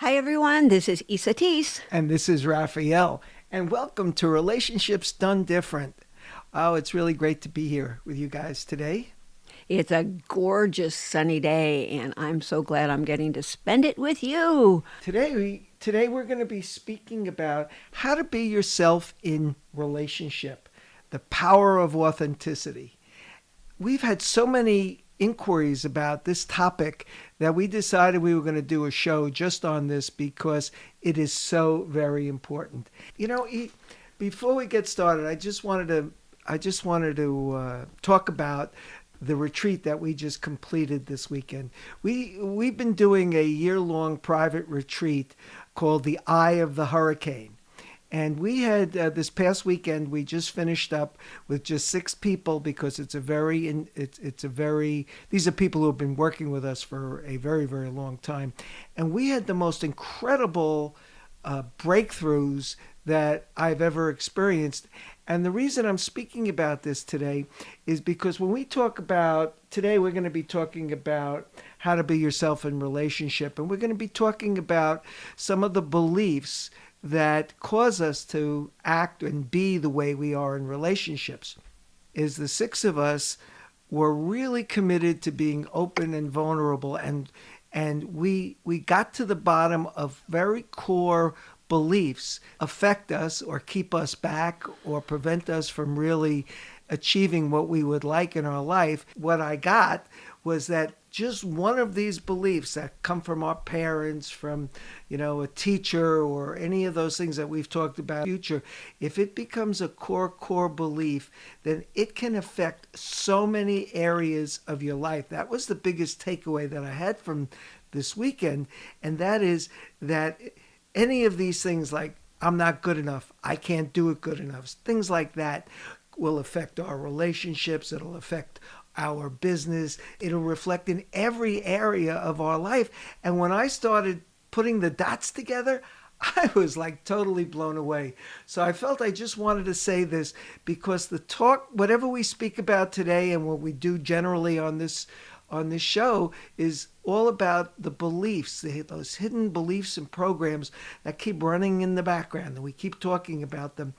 Hi, everyone. This is Isa Teese. And this is Raphael. And welcome to Relationships Done Different. Oh, it's really great to be here with you guys today. It's a gorgeous sunny day, and I'm so glad I'm getting to spend it with you. Today we're going to be speaking about how to be yourself in relationship, the power of authenticity. We've had so many inquiries about this topic that we decided we were going to do a show just on this because it is so very important. Before we get started, I just wanted to talk about the retreat that we just completed this weekend. We've been doing a year-long private retreat called the Eye of the Hurricane. And we had this past weekend. We just finished up with just 6 people because it's a very these are people who have been working with us for a very, very long time, and we had the most incredible breakthroughs that I've ever experienced. And the reason I'm speaking about this today is because when we talk about today, we're going to be talking about how to be yourself in relationship, and we're going to be talking about some of the beliefs that cause us to act and be the way we are in relationships. Is the 6 of us were really committed to being open and vulnerable, and we got to the bottom of very core beliefs affect us or keep us back or prevent us from really achieving what we would like in our life. What I got was that just one of these beliefs that come from our parents, from, a teacher, or any of those things that we've talked about in the future, if it becomes a core belief, then it can affect so many areas of your life. That was the biggest takeaway that I had from this weekend, and that is that any of these things, like I'm not good enough, I can't do it good enough, things like that will affect our relationships. It'll affect our business. It'll reflect in every area of our life. And when I started putting the dots together, I was like totally blown away. So I felt I just wanted to say this because the talk, whatever we speak about today and what we do generally on this show, is all about the beliefs, those hidden beliefs and programs that keep running in the background, and we keep talking about them.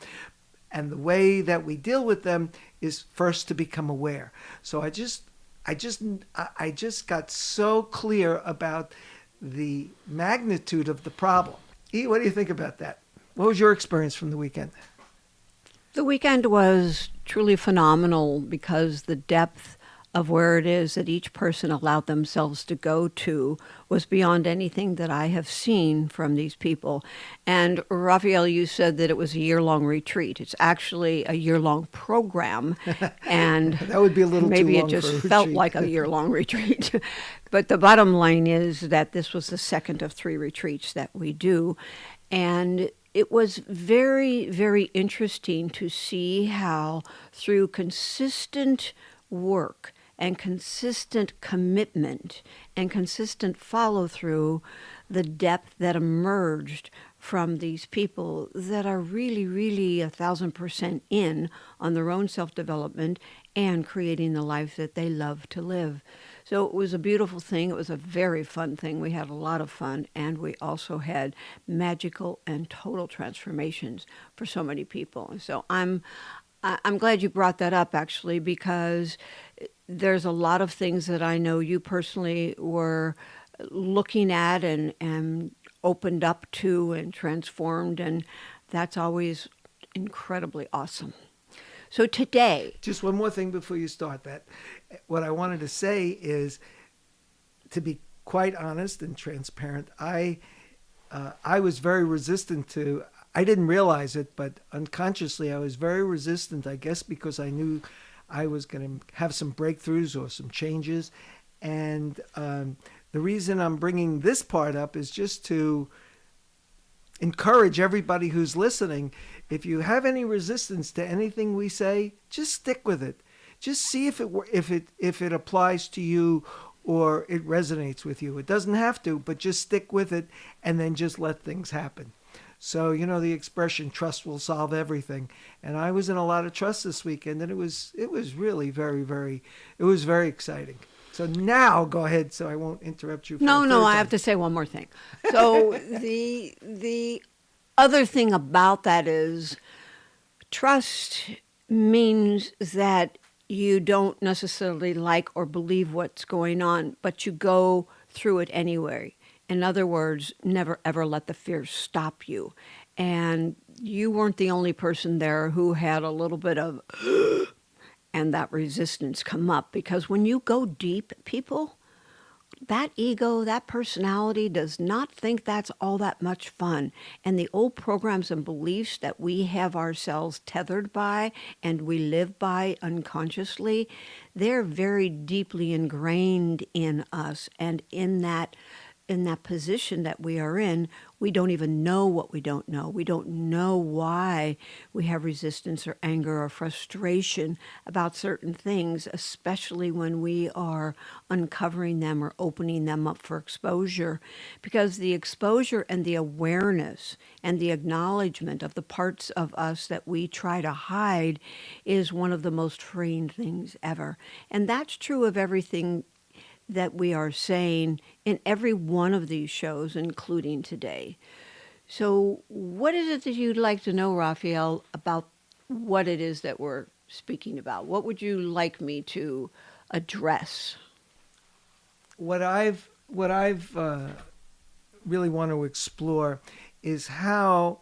And the way that we deal with them is first to become aware. So I just got so clear about the magnitude of the problem. E, what do you think about that? What was your experience from the weekend? The weekend was truly phenomenal because the depth of where it is that each person allowed themselves to go to was beyond anything that I have seen from these people. And Raphael, you said that it was a year-long retreat. It's actually a year-long program, and That would be a little maybe too it long just for a felt retreat. like a year-long retreat. But the bottom line is that this was the second of 3 retreats that we do, and it was very, very interesting to see how through consistent work and consistent commitment and consistent follow-through, the depth that emerged from these people that are really, really 1,000% in on their own self-development and creating the life that they love to live. So it was a beautiful thing. It was a very fun thing. We had a lot of fun, and we also had magical and total transformations for so many people. So I'm glad you brought that up, actually, because there's a lot of things that I know you personally were looking at and opened up to and transformed, and that's always incredibly awesome. So today, Just one more thing before you start that. What I wanted to say is, to be quite honest and transparent, I was very resistant to. I didn't realize it, but unconsciously I was very resistant. I guess because I knew I was going to have some breakthroughs or some changes, and the reason I'm bringing this part up is just to encourage everybody who's listening. If you have any resistance to anything we say, just stick with it. Just see if it applies to you or it resonates with you. It doesn't have to, but just stick with it and then just let things happen. So, the expression, trust will solve everything. And I was in a lot of trust this weekend, and it was really very, very, it was very exciting. So now go ahead, so I won't interrupt you for No, the no, third I time. have to say one more thing. So the other thing about that is trust means that you don't necessarily like or believe what's going on, but you go through it anyway. In other words, never ever let the fear stop you. And you weren't the only person there who had a little bit of and that resistance come up, because when you go deep, people, that ego, that personality does not think that's all that much fun. And the old programs and beliefs that we have ourselves tethered by and we live by unconsciously, they're very deeply ingrained in us. And in that position that we are in, we don't even know what we don't know. We don't know why we have resistance or anger or frustration about certain things, especially when we are uncovering them or opening them up for exposure. Because the exposure and the awareness and the acknowledgement of the parts of us that we try to hide is one of the most freeing things ever. And that's true of everything that we are saying in every one of these shows, including today. So, what is it that you'd like to know, Raphael, about what it is that we're speaking about? What would you like me to address? What I've really want to explore is how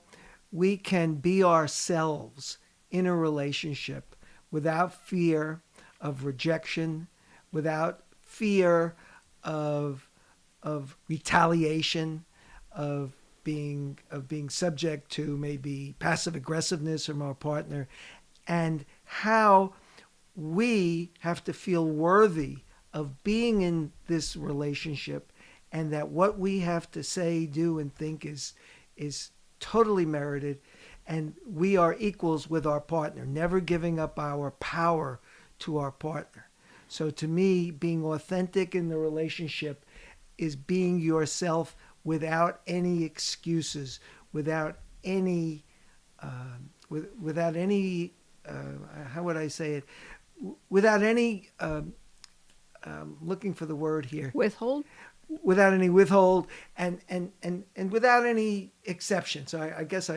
we can be ourselves in a relationship without fear of rejection, without fear of retaliation, of being subject to maybe passive aggressiveness from our partner, and how we have to feel worthy of being in this relationship, and that what we have to say, do, and think is totally merited, and we are equals with our partner, never giving up our power to our partner. So to me, being authentic in the relationship is being yourself without any excuses, without any, without any, how would I say it? Without any, looking for the word here, Withhold? without any withhold, and without any exception. So I guess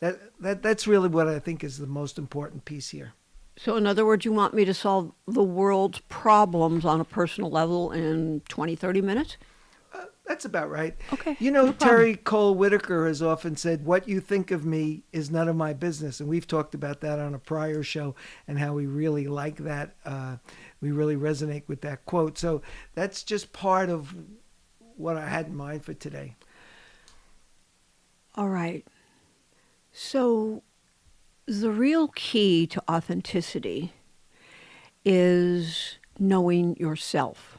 that's really what I think is the most important piece here. So, in other words, you want me to solve the world's problems on a personal level in 20, 30 minutes? That's about right. Okay, You know, no problem. Terry Cole Whitaker has often said, "What you think of me is none of my business," and we've talked about that on a prior show and how we really like that. We really resonate with that quote. So that's just part of what I had in mind for today. All right. So, the real key to authenticity is knowing yourself.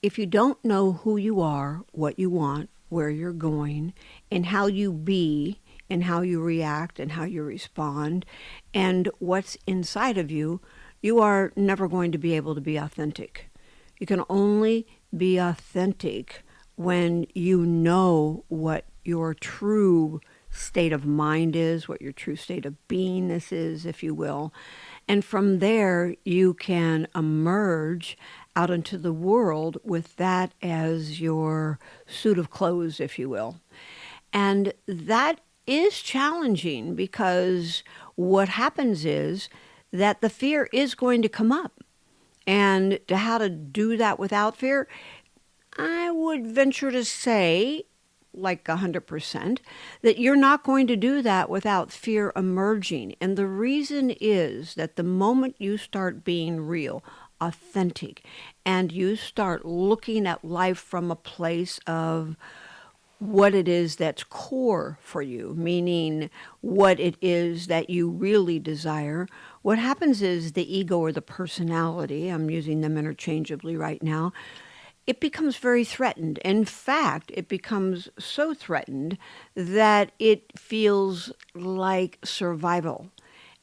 If you don't know who you are, what you want, where you're going, and how you be, and how you react, and how you respond, and what's inside of you, you are never going to be able to be authentic. You can only be authentic when you know what your true state of mind is, what your true state of beingness is, if you will. And from there, you can emerge out into the world with that as your suit of clothes, if you will. And that is challenging, because what happens is that the fear is going to come up. And to how to do that without fear, I would venture to say, like 100%, that you're not going to do that without fear emerging. And the reason is that the moment you start being real, authentic, and you start looking at life from a place of what it is that's core for you, meaning what it is that you really desire, what happens is the ego or the personality, I'm using them interchangeably right now, it becomes very threatened. In fact, it becomes so threatened that it feels like survival.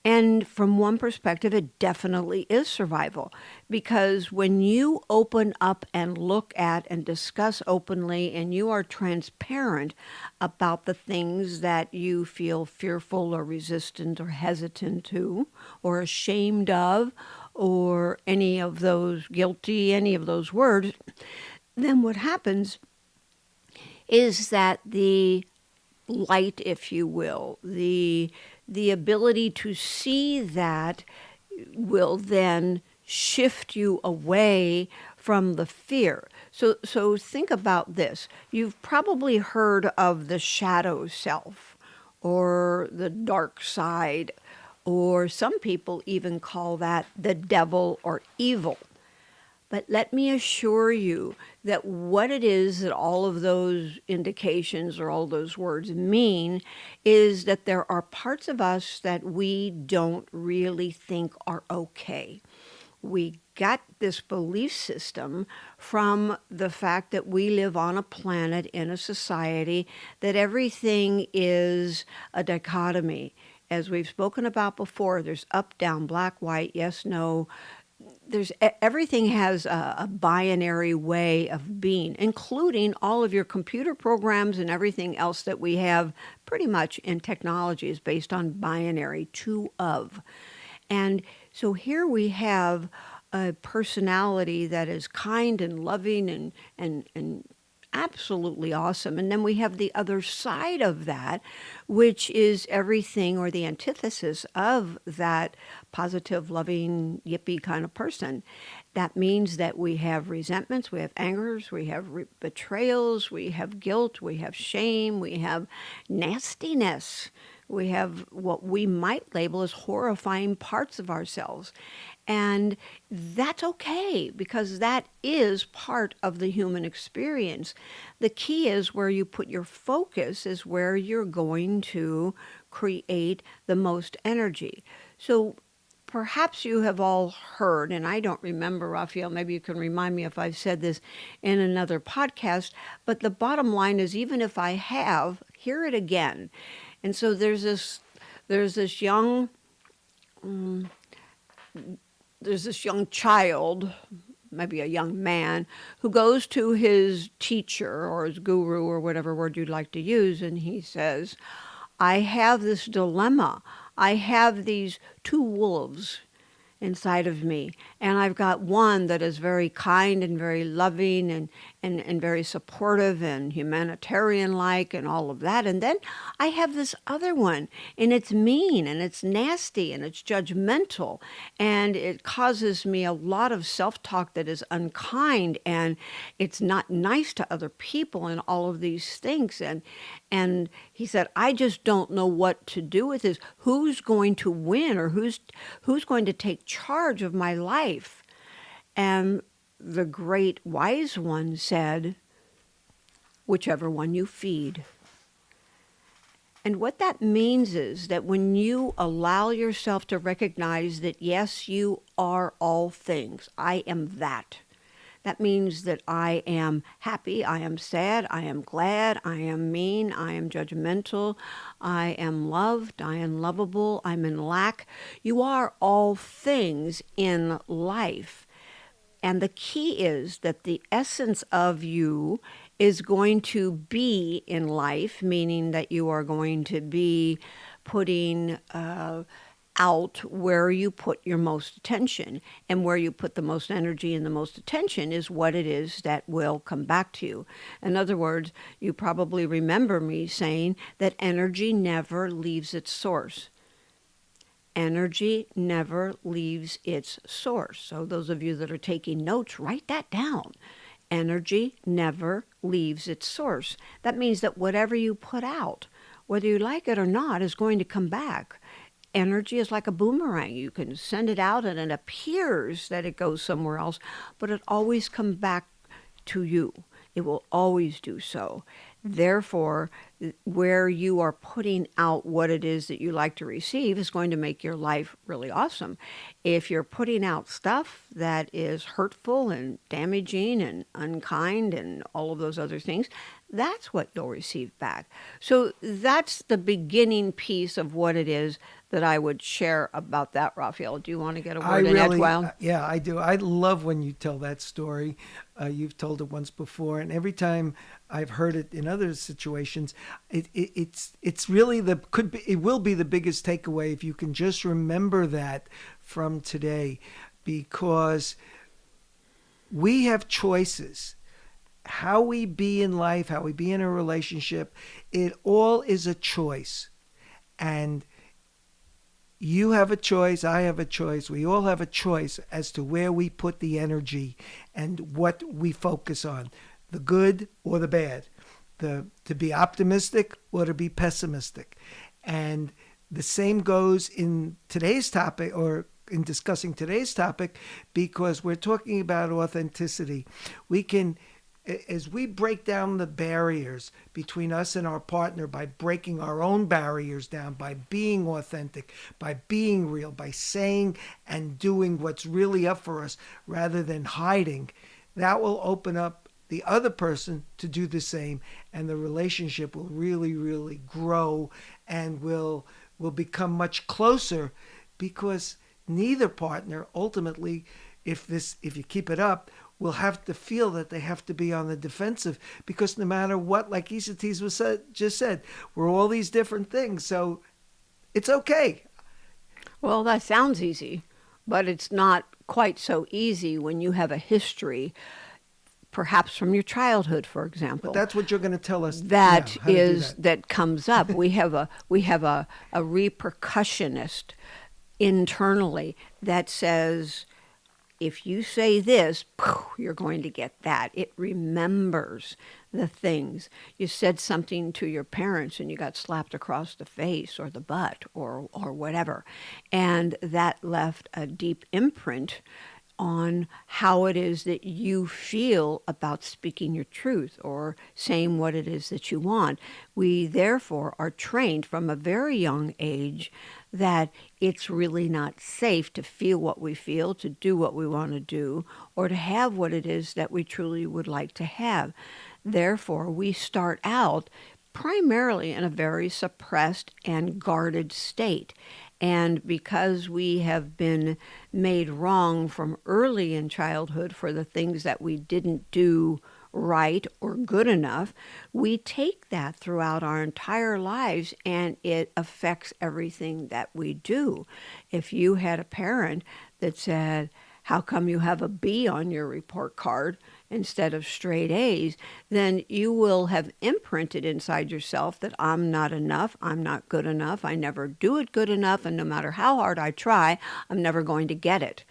And from one perspective, it definitely is survival, because when you open up and look at and discuss openly, and you are transparent about the things that you feel fearful or resistant or hesitant to or ashamed of, or any of those guilty, any of those words, then what happens is that the light, if you will, the ability to see that will then shift you away from the fear. So think about this. You've probably heard of the shadow self or the dark side, or some people even call that the devil or evil. But let me assure you that what it is that all of those indications or all those words mean is that there are parts of us that we don't really think are okay. We got this belief system from the fact that we live on a planet in a society that everything is a dichotomy. As we've spoken about before, there's up, down, black, white, yes, no. Everything has a binary way of being, including all of your computer programs and everything else that we have pretty much in technology is based on binary, two of. And so here we have a personality that is kind and loving and absolutely awesome. And then we have the other side of that, which is everything or the antithesis of that positive, loving, yippee kind of person. That means that we have resentments, we have angers, we have betrayals, we have guilt, we have shame, we have nastiness. We have what we might label as horrifying parts of ourselves. And that's okay because that is part of the human experience. The key is where you put your focus is where you're going to create the most energy. So perhaps you have all heard, and I don't remember, Raphael, maybe you can remind me if I've said this in another podcast, but the bottom line is even if I have, hear it again. And so there's this young child, maybe a young man, who goes to his teacher or his guru or whatever word you'd like to use, and he says, I have this dilemma. I have these two wolves inside of me. And I've got one that is very kind and very loving and very supportive and humanitarian-like and all of that. And then I have this other one, and it's mean and it's nasty and it's judgmental. And it causes me a lot of self-talk that is unkind, and it's not nice to other people and all of these things. And he said, I just don't know what to do with this. Who's going to win, or who's going to take charge of my life? And the great wise one said, whichever one you feed. And what that means is that when you allow yourself to recognize that, yes, you are all things, I am that. That means that I am happy, I am sad, I am glad, I am mean, I am judgmental, I am loved, I am lovable, I'm in lack. You are all things in life. And the key is that the essence of you is going to be in life, meaning that you are going to be putting out where you put your most attention, and where you put the most energy and the most attention is what it is that will come back to you. In other words, you probably remember me saying that energy never leaves its source. Energy never leaves its source. So those of you that are taking notes, write that down. Energy never leaves its source. That means that whatever you put out, whether you like it or not, is going to come back. Energy is like a boomerang. You can send it out and it appears that it goes somewhere else, but it always comes back to you. It will always do so. Therefore, where you are putting out what it is that you like to receive is going to make your life really awesome. If you're putting out stuff that is hurtful and damaging and unkind and all of those other things, that's what you'll receive back. So that's the beginning piece of what it is that I would share about that, Raphael. Do you want to get a word in edgewise? Yeah, I do. I love when you tell that story. You've told it once before, and every time I've heard it in other situations, it's really it will be the biggest takeaway if you can just remember that from today, because we have choices. How we be in life, how we be in a relationship, it all is a choice. And you have a choice, I have a choice, we all have a choice as to where we put the energy and what we focus on, the good or the bad, to be optimistic or to be pessimistic. And the same goes in today's topic, or in discussing today's topic, because we're talking about authenticity. We can, as we break down the barriers between us and our partner, by breaking our own barriers down, by being authentic, by being real, by saying and doing what's really up for us rather than hiding, that will open up the other person to do the same, and the relationship will really, really grow and will become much closer, because neither partner ultimately, if you keep it up, will have to feel that they have to be on the defensive, because no matter what, like Isatis just said, we're all these different things, so it's okay. Well, that sounds easy, but it's not quite so easy when you have a history, perhaps from your childhood, for example. But that's what you're going to tell us. That how to do is that. that comes up. We have a repercussionist internally that says, if you say this, you're going to get that. It remembers the things. You said something to your parents and you got slapped across the face or the butt or whatever. And that left a deep imprint on how it is that you feel about speaking your truth or saying what it is that you want. We therefore are trained from a very young age that it's really not safe to feel what we feel, to do what we want to do, or to have what it is that we truly would like to have. Therefore, we start out primarily in a very suppressed and guarded state. And because we have been made wrong from early in childhood for the things that we didn't do right or good enough, we take that throughout our entire lives, and it affects everything that we do. If you had a parent that said, "How come you have a B on your report card instead of straight A's?" then you will have imprinted inside yourself that I'm not enough, I'm not good enough, I never do it good enough, and no matter how hard I try, I'm never going to get it.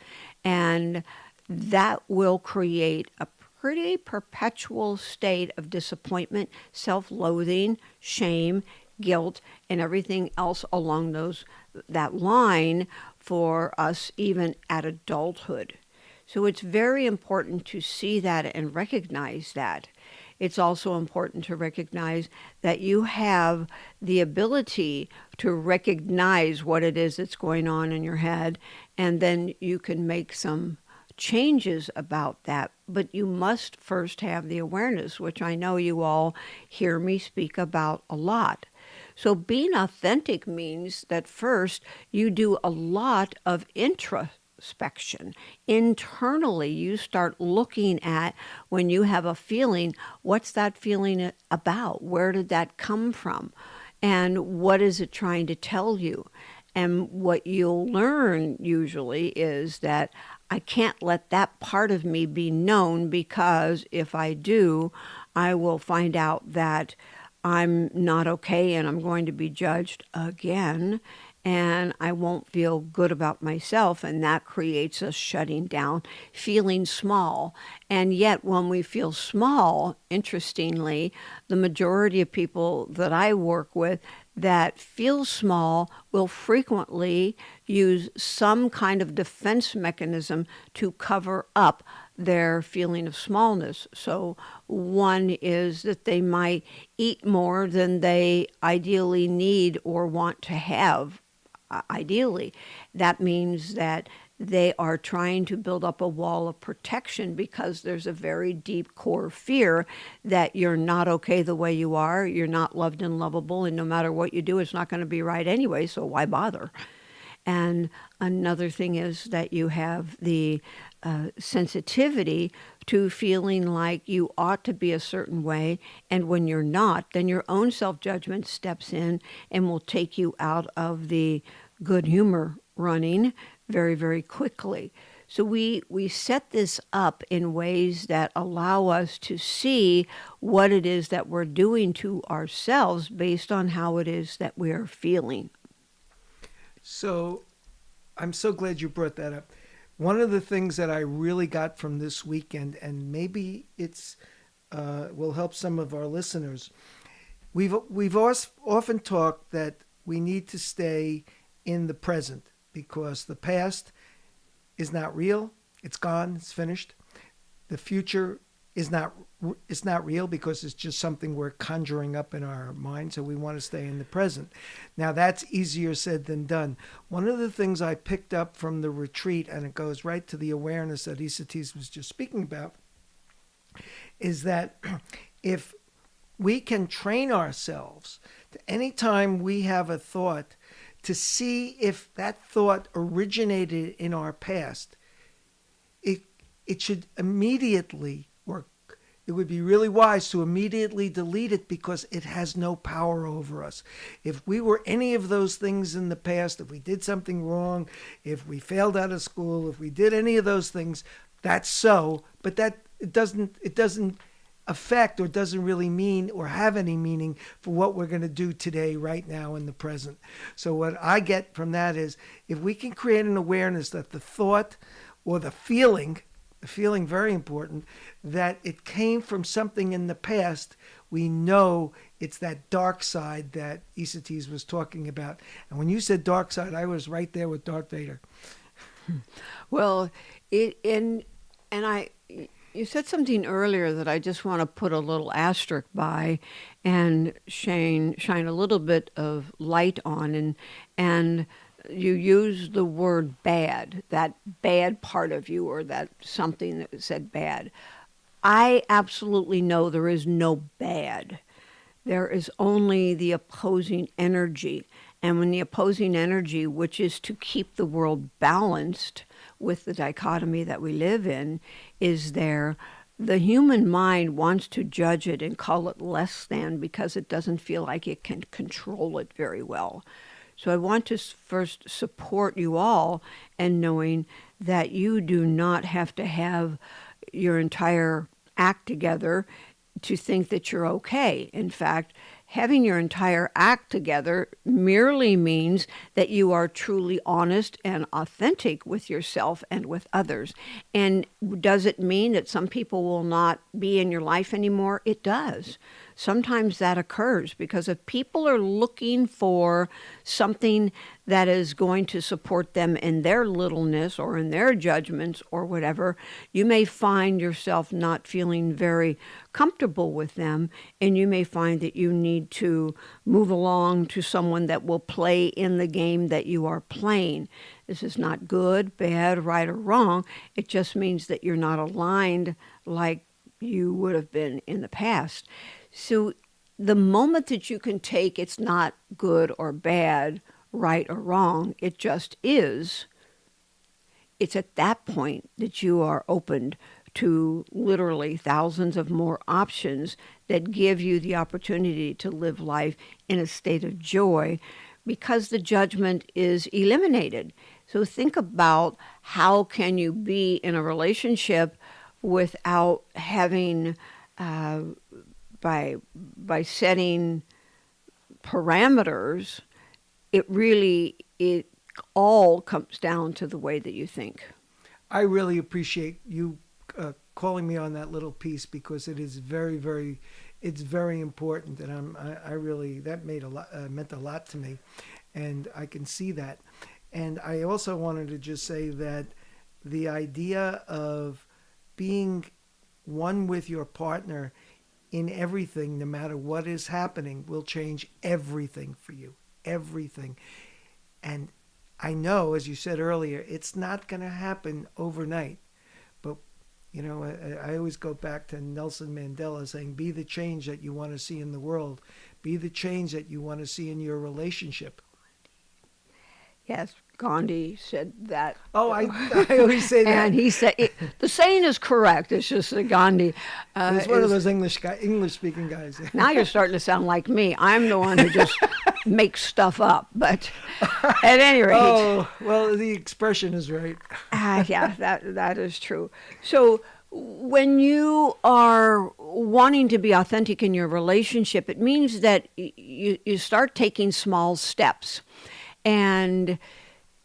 And that will create a pretty perpetual state of disappointment, self-loathing, shame, guilt, and everything else along that line for us even at adulthood. So it's very important to see that and recognize that. It's also important to recognize that you have the ability to recognize what it is that's going on in your head, and then you can make some changes about that. But you must first have the awareness, which I know you all hear me speak about a lot. So being authentic means that first you do a lot of introspection. Internally, you start looking at, when you have a feeling, what's that feeling about? Where did that come from? And what is it trying to tell you? And what you'll learn usually is that I can't let that part of me be known, because if I do, I will find out that I'm not okay and I'm going to be judged again, and I won't feel good about myself, and that creates us shutting down, feeling small. And yet when we feel small, interestingly, the majority of people that I work with that feel small will frequently use some kind of defense mechanism to cover up their feeling of smallness. So one is that they might eat more than they ideally need or want to have. Ideally, that means that they are trying to build up a wall of protection because there's a very deep core fear that you're not okay the way you are, you're not loved and lovable, and no matter what you do, it's not going to be right anyway, so why bother? And another thing is that you have the sensitivity to feeling like you ought to be a certain way, and when you're not, then your own self-judgment steps in and will take you out of the good humor running very, very quickly. So we set this up in ways that allow us to see what it is that we're doing to ourselves based on how it is that we are feeling. So I'm so glad you brought that up. One of the things that I really got from this weekend, and maybe it's will help some of our listeners. We've often talked that we need to stay in the present because the past is not real. It's gone. It's finished. The future is not it's not real because it's just something we're conjuring up in our mind. So we want to stay in the present. Now that's easier said than done. One of the things I picked up from the retreat, and it goes right to the awareness that Isatis was just speaking about, is that if we can train ourselves to anytime we have a thought to see if that thought originated in our past, it it should immediately, or it would be really wise to immediately delete it because it has no power over us. If we were any of those things in the past, if we did something wrong, if we failed out of school, if we did any of those things, that's so, but that it doesn't affect or doesn't really mean or have any meaning for what we're going to do today, right now, in the present. So what I get from that is if we can create an awareness that the thought or the feeling very important, that it came from something in the past, we know it's that dark side that Isatis was talking about. And when you said dark side, I was right there with Darth Vader. Well, it and I you said something earlier that I just want to put a little asterisk by and shine a little bit of light on, and you use the word bad, that bad part of you, or that something that said bad. I absolutely know there is no bad. There is only the opposing energy. And when the opposing energy, which is to keep the world balanced with the dichotomy that we live in, is there, the human mind wants to judge it and call it less than because it doesn't feel like it can control it very well. So I want to first support you all in knowing that you do not have to have your entire act together to think that you're okay. In fact, having your entire act together merely means that you are truly honest and authentic with yourself and with others. And does it mean that some people will not be in your life anymore? It does. Sometimes that occurs because if people are looking for something that is going to support them in their littleness or in their judgments or whatever, you may find yourself not feeling very comfortable with them, and you may find that you need to move along to someone that will play in the game that you are playing. This is not good, bad, right, or wrong. It just means that you're not aligned like you would have been in the past. So the moment that you can take it's not good or bad, right or wrong, it just is, it's at that point that you are opened to literally thousands of more options that give you the opportunity to live life in a state of joy because the judgment is eliminated. So think about how can you be in a relationship without having by setting parameters, it all comes down to the way that you think. I really appreciate you calling me on that little piece because it is it's very important, and I really, that made a lot, meant a lot to me, and I can see that. And I also wanted to just say that the idea of being one with your partner in everything, no matter what is happening, will change everything for you. Everything. And I know, as you said earlier, it's not going to happen overnight. But, you know, I always go back to Nelson Mandela saying, be the change that you want to see in the world. Be the change that you want to see in your relationship. Yes, Gandhi said that. Oh, I always say that. And he said, the saying is correct. It's just that Gandhi He's one of those English speaking guys. now you're starting to sound like me. I'm the one who just makes stuff up. But at any rate. Oh, well, the expression is right. Yeah, that is true. So when you are wanting to be authentic in your relationship, it means that you start taking small steps. And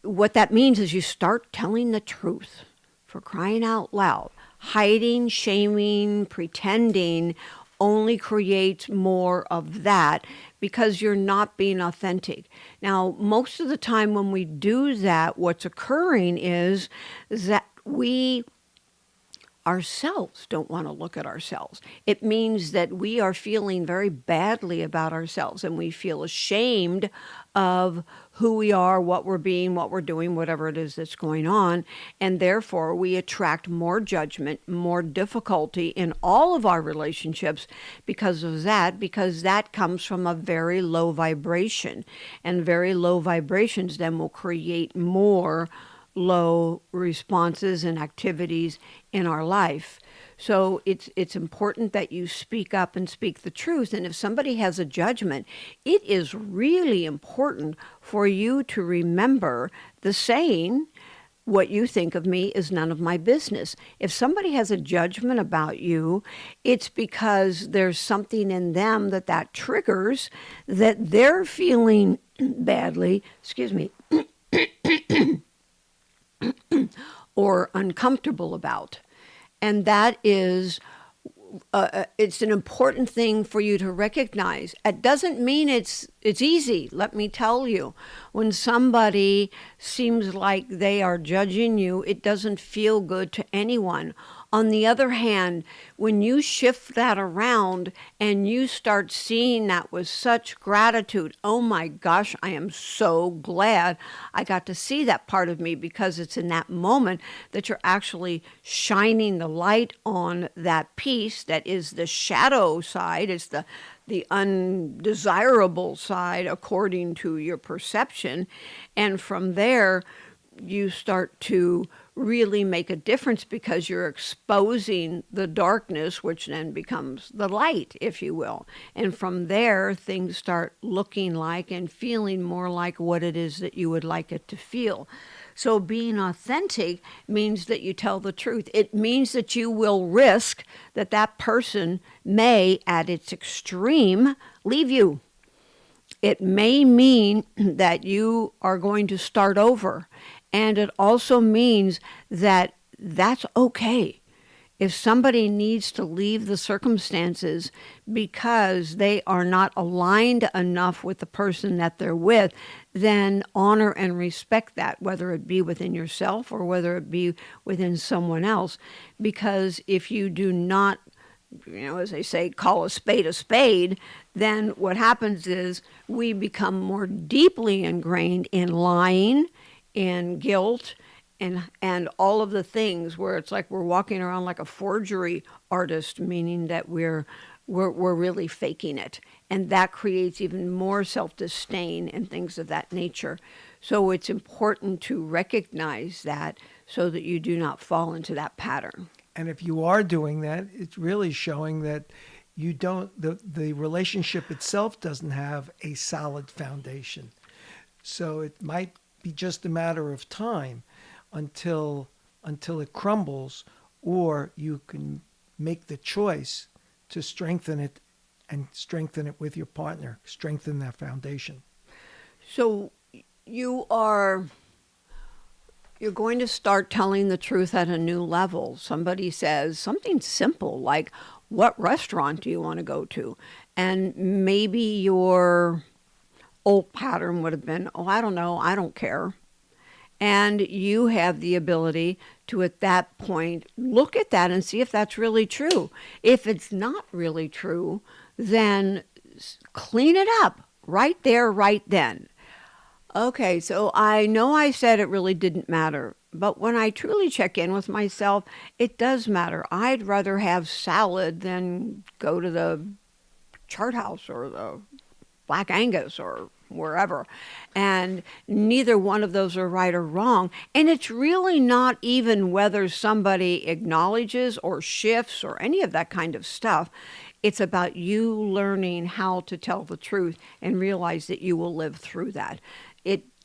what that means is you start telling the truth, for crying out loud. Hiding, shaming, pretending only creates more of that because you're not being authentic. Now, most of the time when we do that, what's occurring is that we ourselves don't want to look at ourselves. It means that we are feeling very badly about ourselves and we feel ashamed of who we are, what we're being, what we're doing, whatever it is that's going on. And therefore, we attract more judgment, more difficulty in all of our relationships because of that, because that comes from a very low vibration. And very low vibrations then will create more low responses and activities in our life. So it's important that you speak up and speak the truth. And if somebody has a judgment, it is really important for you to remember the saying, what you think of me is none of my business. If somebody has a judgment about you, it's because there's something in them that triggers, that they're feeling badly, or uncomfortable about. And that is, it's an important thing for you to recognize. It doesn't mean it's easy, let me tell you. When somebody seems like they are judging you, it doesn't feel good to anyone. On the other hand, when you shift that around and you start seeing that with such gratitude, oh my gosh, I am so glad I got to see that part of me, because it's in that moment that you're actually shining the light on that piece that is the shadow side. It's the undesirable side according to your perception. And from there, you start to really make a difference because you're exposing the darkness, which then becomes the light, if you will. And from there, things start looking like and feeling more like what it is that you would like it to feel. So being authentic means that you tell the truth. It means that you will risk that person may, at its extreme, leave you. It may mean that you are going to start over. And it also means that that's okay. If somebody needs to leave the circumstances because they are not aligned enough with the person that they're with, then honor and respect that, whether it be within yourself or whether it be within someone else. Because if you do not, as they say, call a spade, then what happens is we become more deeply ingrained in lying, in guilt, and all of the things where it's like we're walking around like a forgery artist, meaning that we're really faking it. And that creates even more self-disdain and things of that nature. So it's important to recognize that so that you do not fall into that pattern. And if you are doing that, it's really showing that you don't, the relationship itself doesn't have a solid foundation. So it might be just a matter of time until it crumbles, or you can make the choice to strengthen it and strengthen it with your partner, strengthen that foundation. So you're going to start telling the truth at a new level. Somebody says something simple like, what restaurant do you want to go to? And maybe your old pattern would have been, oh, I don't know, I don't care. And you have the ability to, at that point, look at that and see if that's really true. If it's not really true, then clean it up right there, right then. Okay, so I know I said it really didn't matter, but when I truly check in with myself, it does matter. I'd rather have salad than go to the Chart House or the Black Angus or wherever. And neither one of those are right or wrong. And it's really not even whether somebody acknowledges or shifts or any of that kind of stuff. It's about you learning how to tell the truth and realize that you will live through that.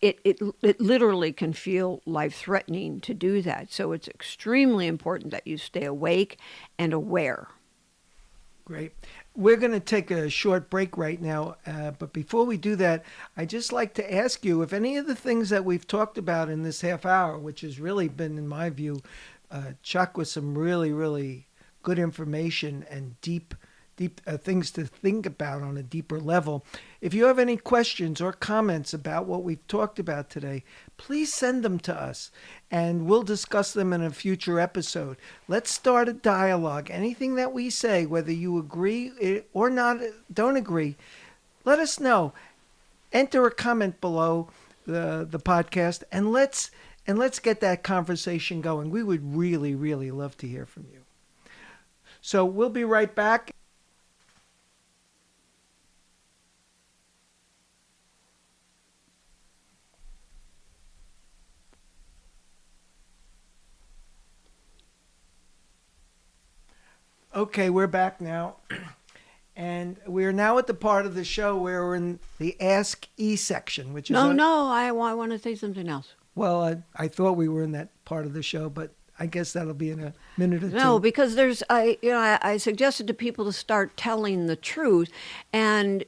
It literally can feel life-threatening to do that. So it's extremely important that you stay awake and aware. Great. We're going to take a short break right now. But before we do that, I'd just like to ask you if any of the things that we've talked about in this half hour, which has really been, in my view, chock with some really, really good information and deep things to think about on a deeper level. If you have any questions or comments about what we've talked about today, please send them to us and we'll discuss them in a future episode. Let's start a dialogue. Anything that we say, whether you agree or not, don't agree, let us know. Enter a comment below the podcast and let's get that conversation going. We would really, really love to hear from you. So we'll be right back. Okay, we're back now. And we're now at the part of the show where we're in the Ask E section, which is... No, I want to say something else. Well, I thought we were in that part of the show, but I guess that'll be in a minute or two. No, because I suggested to people to start telling the truth and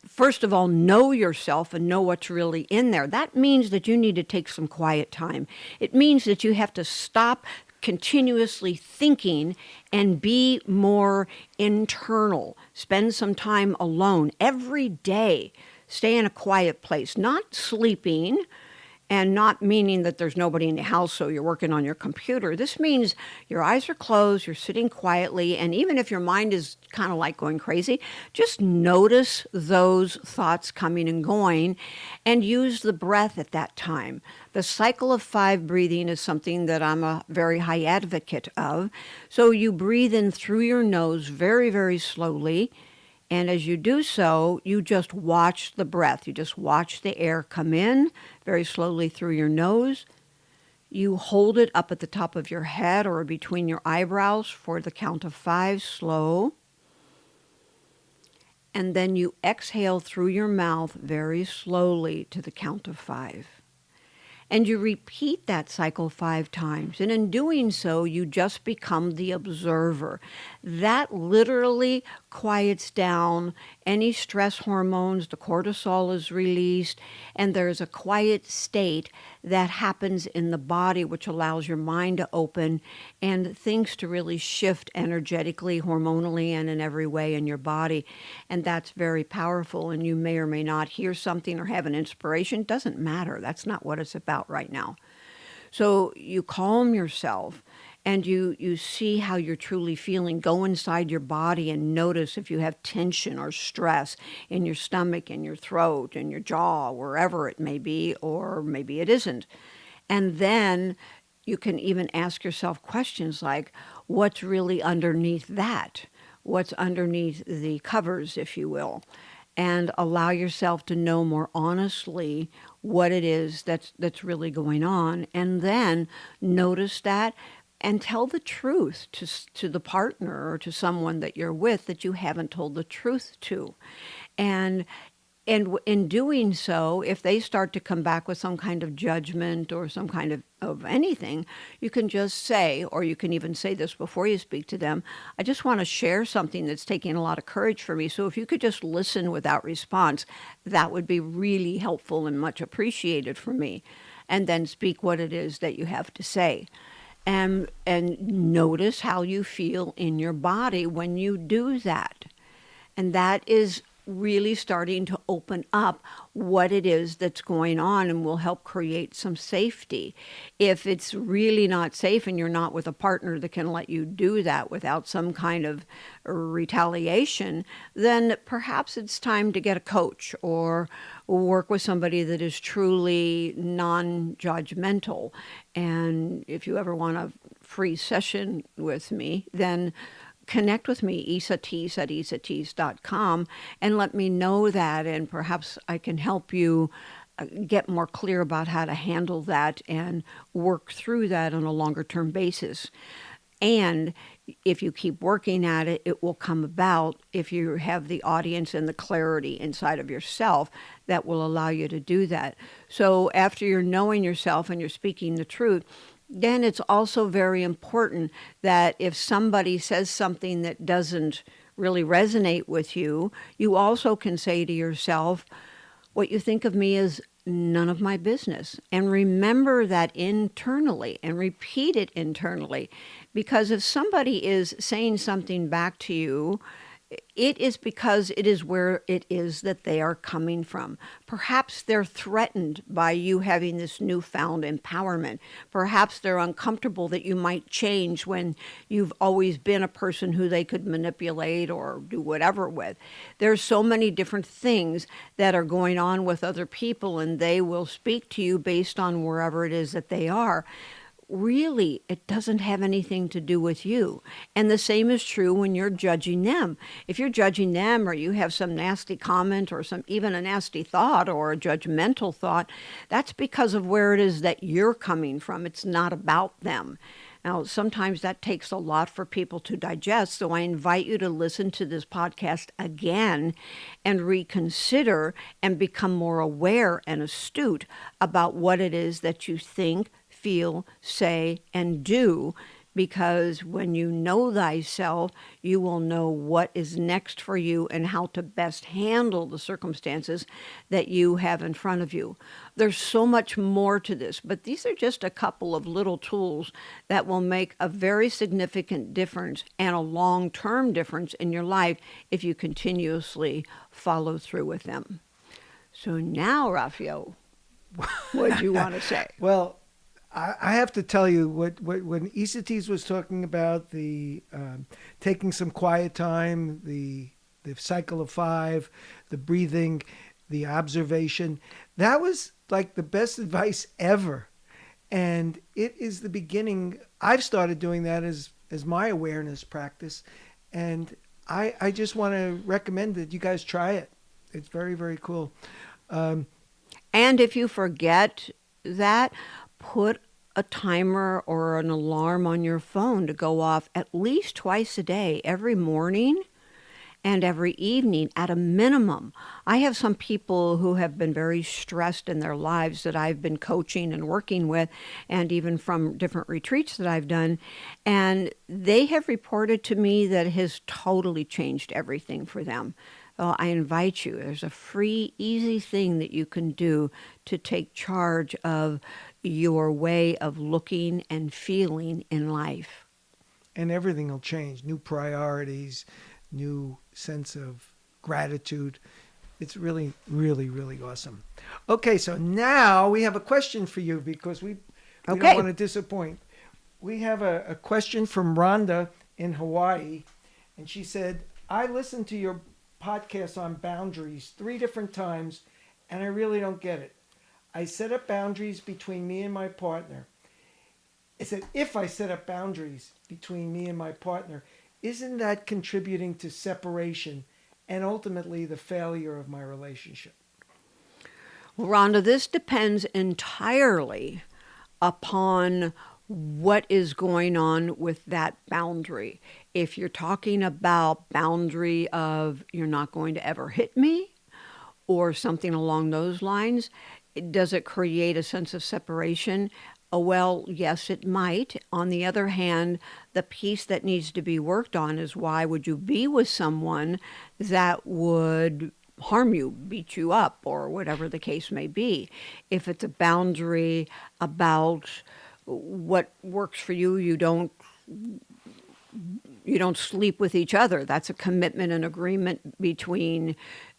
first of all, know yourself and know what's really in there. That means that you need to take some quiet time. It means that you have to stop continuously thinking and be more internal. Spend some time alone every day. Stay in a quiet place, not sleeping, and not meaning that there's nobody in the house so you're working on your computer. This means your eyes are closed, you're sitting quietly, and even if your mind is kind of like going crazy, just notice those thoughts coming and going and use the breath at that time. The cycle of 5 breathing is something that I'm a very high advocate of. So you breathe in through your nose very, very slowly. And as you do so, you just watch the breath. You just watch the air come in very slowly through your nose. You hold it up at the top of your head or between your eyebrows for the count of 5, slow. And then you exhale through your mouth very slowly to the count of 5. And you repeat that cycle 5 times. And in doing so, you just become the observer. That literally quiets down any stress hormones. The cortisol is released, and there's a quiet state that happens in the body, which allows your mind to open and things to really shift energetically, hormonally, and in every way in your body. And that's very powerful. And you may or may not hear something or have an inspiration. Doesn't matter. That's not what it's about right now. So you calm yourself and you see how you're truly feeling. Go inside your body and notice if you have tension or stress in your stomach, in your throat, in your jaw, wherever it may be, or maybe it isn't. And then you can even ask yourself questions like, what's really underneath that? What's underneath the covers, if you will? And allow yourself to know more honestly what it is that's really going on. And then notice that and tell the truth to the partner or to someone that you're with that you haven't told the truth to. And in doing so, if they start to come back with some kind of judgment or some kind of anything, you can just say, or you can even say this before you speak to them, I just want to share something that's taking a lot of courage for me. So if you could just listen without response, that would be really helpful and much appreciated for me. And then speak what it is that you have to say. And notice how you feel in your body when you do that. And that is really starting to open up what it is that's going on and will help create some safety. If it's really not safe and you're not with a partner that can let you do that without some kind of retaliation, then perhaps it's time to get a coach or work with somebody that is truly non-judgmental. And if you ever want a free session with me, then connect with me, isatees at isatees.com, and let me know that, and perhaps I can help you get more clear about how to handle that and work through that on a longer term basis. And if you keep working at it, it will come about if you have the audience and the clarity inside of yourself that will allow you to do that. So after you're knowing yourself and you're speaking the truth, then it's also very important that if somebody says something that doesn't really resonate with you, you also can say to yourself, what you think of me is none of my business. And remember that internally and repeat it internally. Because if somebody is saying something back to you, it is because it is where it is that they are coming from. Perhaps they're threatened by you having this newfound empowerment. Perhaps they're uncomfortable that you might change when you've always been a person who they could manipulate or do whatever with. There's so many different things that are going on with other people, and they will speak to you based on wherever it is that they are. Really, it doesn't have anything to do with you. And the same is true when you're judging them. If you're judging them, or you have some nasty comment or even a nasty thought or a judgmental thought, that's because of where it is that you're coming from. It's not about them. Now, sometimes that takes a lot for people to digest, so I invite you to listen to this podcast again and reconsider and become more aware and astute about what it is that you think, feel, say, and do, because when you know thyself, you will know what is next for you and how to best handle the circumstances that you have in front of you. There's so much more to this, but these are just a couple of little tools that will make a very significant difference and a long-term difference in your life if you continuously follow through with them. So now, Raphael, what do you want to say? Well, I have to tell you when Isates was talking about the taking some quiet time, the cycle of 5, the breathing, the observation, that was like the best advice ever, and it is the beginning. I've started doing that as my awareness practice, and I just want to recommend that you guys try it. It's very, very cool. And if you forget that, put a timer or an alarm on your phone to go off at least twice a day, every morning and every evening at a minimum. I have some people who have been very stressed in their lives that I've been coaching and working with, and even from different retreats that I've done, and they have reported to me that it has totally changed everything for them. I invite you. There's a free, easy thing that you can do to take charge of your way of looking and feeling in life. And everything will change. New priorities, new sense of gratitude. It's really, really, really awesome. Okay, so now we have a question for you, because we don't want to disappoint. We have a question from Rhonda in Hawaii, and she said, I listened to your podcast on boundaries 3 different times, and I really don't get it. I set up boundaries between me and my partner. It said, if I set up boundaries between me and my partner, isn't that contributing to separation and ultimately the failure of my relationship? Well, Rhonda, this depends entirely upon what is going on with that boundary. If you're talking about boundary of you're not going to ever hit me or something along those lines, does it create a sense of separation? Well, yes, it might. On the other hand, the piece that needs to be worked on is, why would you be with someone that would harm you, beat you up, or whatever the case may be? If it's a boundary about what works for you, you don't sleep with each other. That's a commitment and agreement between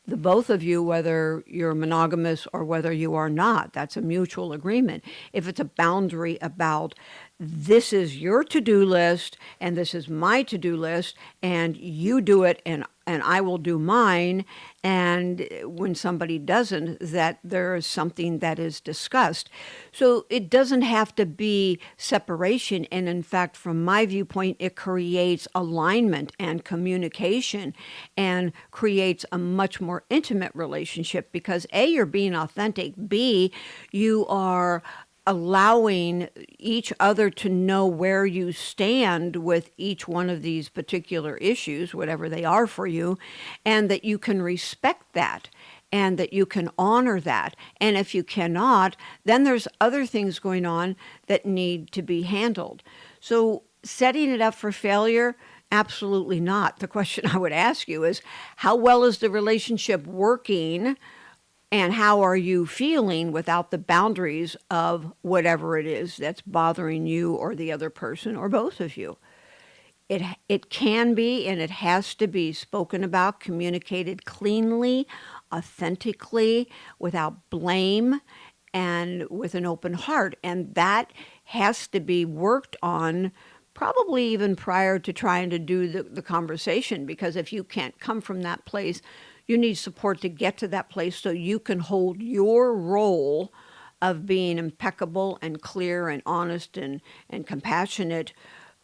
the both of you, whether you're monogamous or whether you are not. That's a mutual agreement. If it's a boundary about this is your to-do list and this is my to-do list, and you do it and I will do mine. And when somebody doesn't, that there is something that is discussed. So it doesn't have to be separation. And in fact, from my viewpoint, it creates alignment and communication and creates a much more intimate relationship because A, you're being authentic. B, you are allowing each other to know where you stand with each one of these particular issues, whatever they are for you, and that you can respect that and that you can honor that. And if you cannot, then there's other things going on that need to be handled. So setting it up for failure, absolutely not. The question I would ask you is, how well is the relationship working? And how are you feeling without the boundaries of whatever it is that's bothering you or the other person or both of you? It can be and it has to be spoken about, communicated cleanly, authentically, without blame, and with an open heart. And that has to be worked on probably even prior to trying to do the conversation, because if you can't come from that place, you need support to get to that place so you can hold your role of being impeccable and clear and honest and compassionate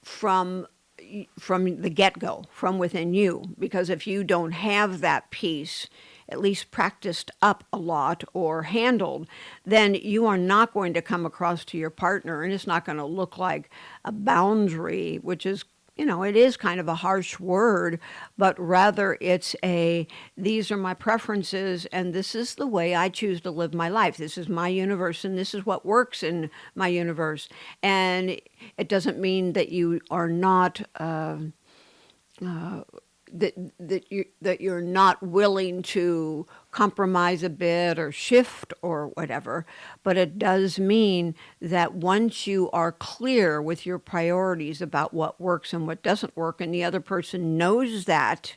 from the get-go, from within you. Because if you don't have that piece at least practiced up a lot or handled, then you are not going to come across to your partner, and it's not going to look like a boundary, which is, it is kind of a harsh word, but rather it's these are my preferences and this is the way I choose to live my life. This is my universe and this is what works in my universe. And it doesn't mean that you are not, that you're not willing to compromise a bit or shift or whatever, but it does mean that once you are clear with your priorities about what works and what doesn't work, and the other person knows that,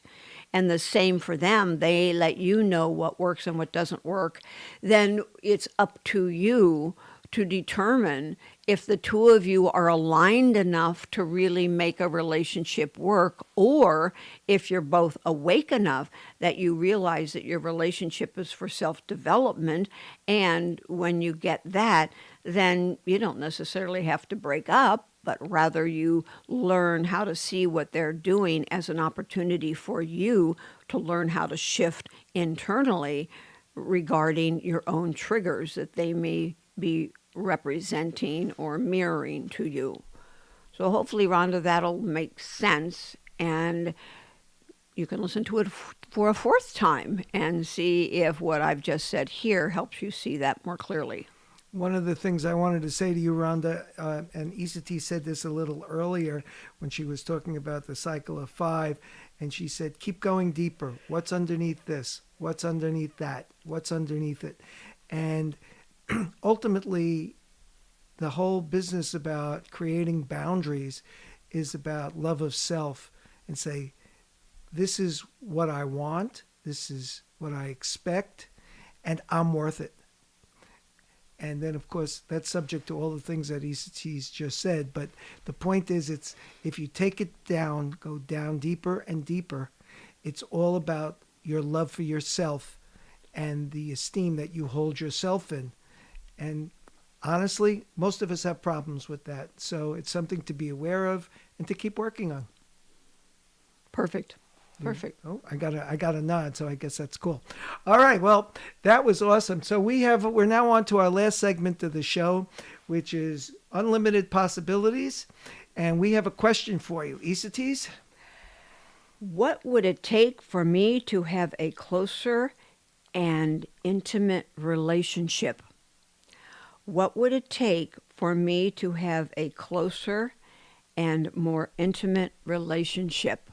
and the same for them, they let you know what works and what doesn't work, then it's up to you to determine if the two of you are aligned enough to really make a relationship work, or if you're both awake enough that you realize that your relationship is for self-development. And when you get that, then you don't necessarily have to break up, but rather you learn how to see what they're doing as an opportunity for you to learn how to shift internally regarding your own triggers that they may be representing or mirroring to you. So hopefully, Rhonda, that'll make sense, and you can listen to it for a fourth time and see if what I've just said here helps you see that more clearly. One of the things I wanted to say to you, Rhonda, and Isati said this a little earlier when she was talking about the cycle of 5, and she said, keep going deeper. What's underneath this? What's underneath that? What's underneath it? And ultimately, the whole business about creating boundaries is about love of self, and say, this is what I want, this is what I expect, and I'm worth it. And then, of course, that's subject to all the things that Isati's just said. But the point is, it's if you take it down, go down deeper and deeper, it's all about your love for yourself and the esteem that you hold yourself in. And honestly, most of us have problems with that. So it's something to be aware of and to keep working on. Perfect. Oh, I got a nod, so I guess that's cool. All right, well, that was awesome. So we're now on to our last segment of the show, which is unlimited possibilities, and we have a question for you, Isatis. What would it take for me to have a closer and intimate relationship? What would it take for me to have a closer and more intimate relationship?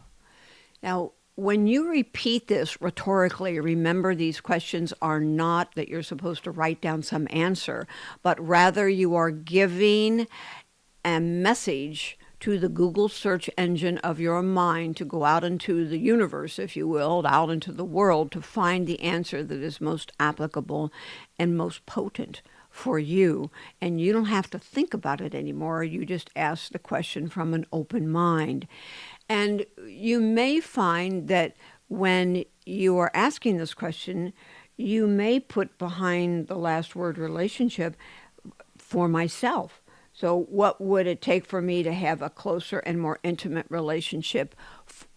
Now, when you repeat this rhetorically, remember these questions are not that you're supposed to write down some answer, but rather you are giving a message to the Google search engine of your mind to go out into the universe, if you will, out into the world to find the answer that is most applicable and most potent for you, and you don't have to think about it anymore. You just ask the question from an open mind. And you may find that when you are asking this question, you may put behind the last word relationship for myself. So, what would it take for me to have a closer and more intimate relationship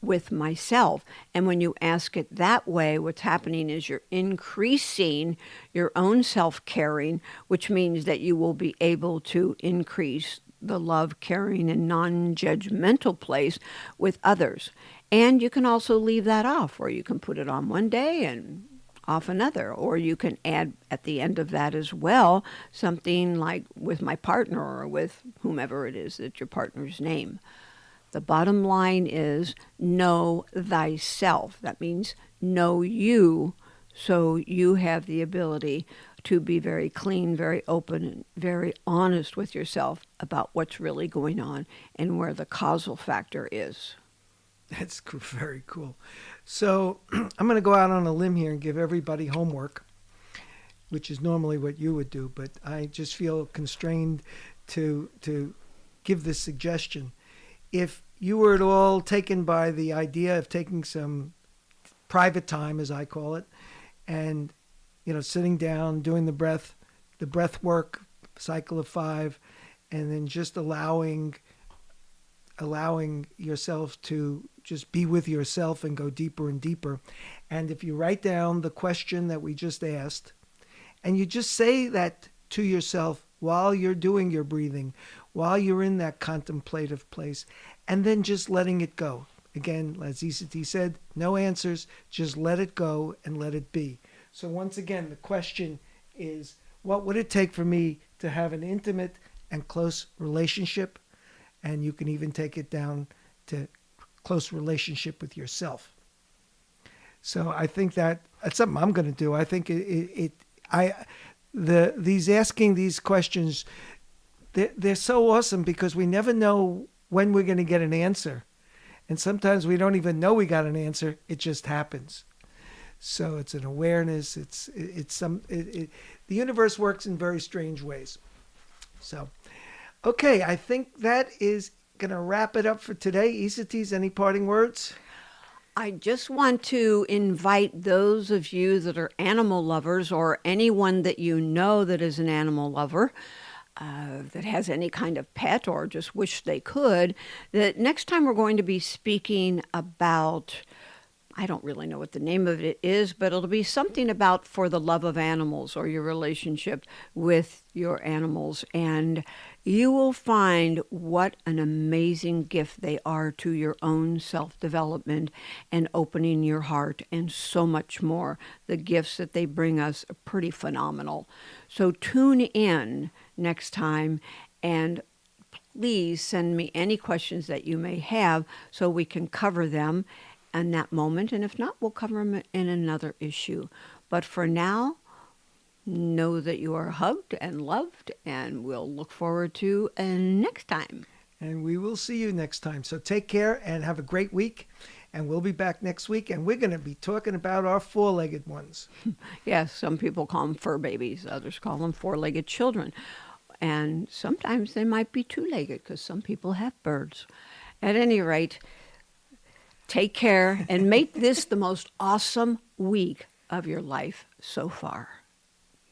with myself? And when you ask it that way, what's happening is you're increasing your own self caring, which means that you will be able to increase the love, caring, and non judgmental place with others. And you can also leave that off, or you can put it on one day and off another, or you can add at the end of that as well something like with my partner or with whomever it is that's your partner's name. The bottom line is know thyself. That means know you, so you have the ability to be very clean, very open, and very honest with yourself about what's really going on and where the causal factor is. That's very cool. So I'm going to go out on a limb here and give everybody homework, which is normally what you would do, but I just feel constrained to give this suggestion. If you were at all taken by the idea of taking some private time, as I call it, and sitting down, doing the breath work, cycle of 5, and then just allowing yourself to just be with yourself and go deeper and deeper. And if you write down the question that we just asked, and you just say that to yourself while you're doing your breathing, while you're in that contemplative place, and then just letting it go. Again, as ECT said, no answers, just let it go and let it be. So once again, the question is, what would it take for me to have an intimate and close relationship? And you can even take it down to close relationship with yourself. So I think that's something I'm going to do. I think these asking these questions, they're so awesome because we never know when we're going to get an answer. And sometimes we don't even know we got an answer. It just happens. So it's an awareness. The universe works in very strange ways. So, okay, I think that is going to wrap it up for today. Isatis, any parting words? I just want to invite those of you that are animal lovers or anyone that you know that is an animal lover, that has any kind of pet or just wish they could, that next time we're going to be speaking about, I don't really know what the name of it is, but it'll be something about for the love of animals or your relationship with your animals. And you will find what an amazing gift they are to your own self-development and opening your heart and so much more. The gifts that they bring us are pretty phenomenal. So tune in next time and please send me any questions that you may have so we can cover them in that moment. And if not, we'll cover them in another issue. But for now, know that you are hugged and loved, and we'll look forward to next time. And we will see you next time. So take care and have a great week. And we'll be back next week, and we're going to be talking about our four-legged ones. Yes, some people call them fur babies. Others call them four-legged children. And sometimes they might be two-legged because some people have birds. At any rate, take care and make this the most awesome week of your life so far.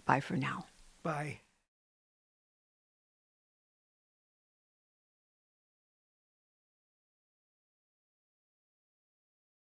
Bye for now. Bye.